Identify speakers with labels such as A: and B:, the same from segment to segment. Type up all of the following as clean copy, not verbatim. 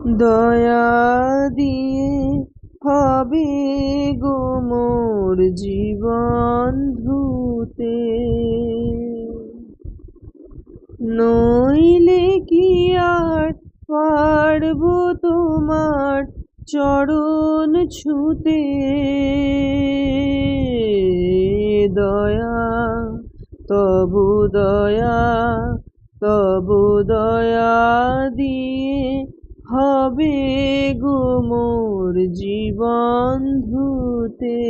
A: দয়া দিয়ে হবে গো মোর জীবন ধুতে, নইলে কি আর পারবো তোমার চরণ ছুতে। দয়া তবু দয়া, তবু দয়া দিয়ে হবে গো মোর জীবন ধুতে।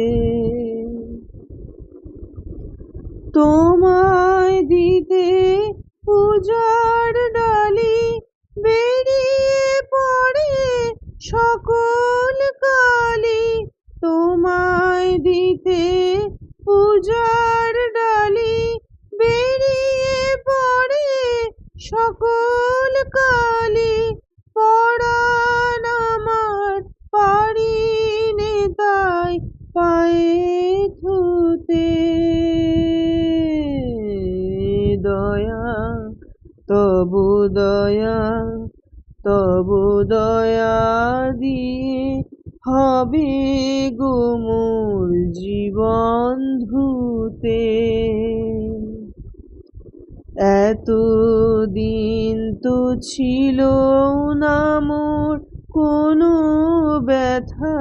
A: তোমায় দিতে পূজার ডালি বেরিয়ে পড়ে সকল কালি, তোমায় দিতে পূজার ডালি বেরিয়ে পড়ে সকল কালি, পরাণ আমার পারি নে তাই পায়ে ধুতে। দয়া তবু দয়া, তবু দয়া দিয়ে হবে গো মোর জীবন ধুতে। এতদিন তো ছিল না মোর কোনো ব্যথা,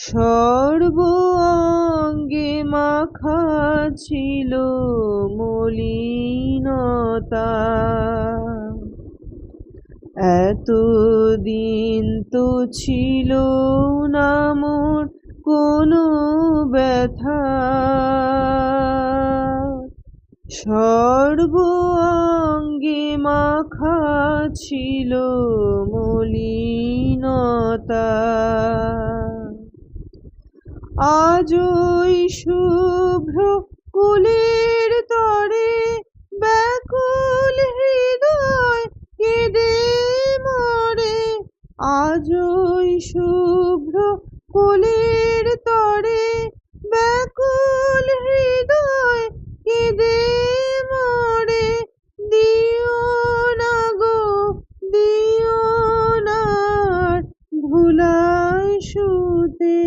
A: সর্ব অঙ্গে মাখা ছিল মলিনতা। এতদিন তো ছিল না মোর কোনো ব্যথা, সর্ব অঙ্গে মাখা ছিল মলিনতা। আজ ওই শুভ্র কুলের তরে ব্যাকুল হৃদয় কেঁদে মরে, আজ ওই শুভ্র কুলের তরে ব্যাকুল হৃদয় কেঁদে মরে। দিও না গো দিও না ভুলায় শুতে।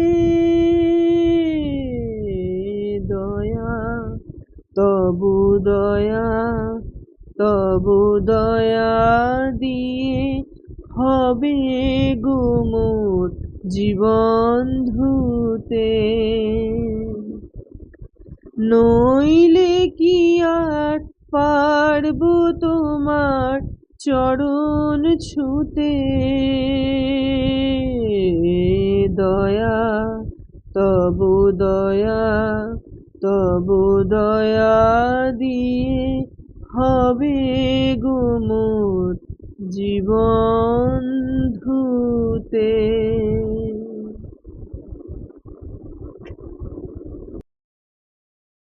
A: দয়া তবু দয়া, তবু দয়া দিয়ে হবে গো মোর জীবন ধুতে, নইলে কি আর পারবো তোমার চরণ ছুতে। দয়া তবু দয়া, তবু দয়া দিয়ে হবে গো মোর জীবন ধুতে।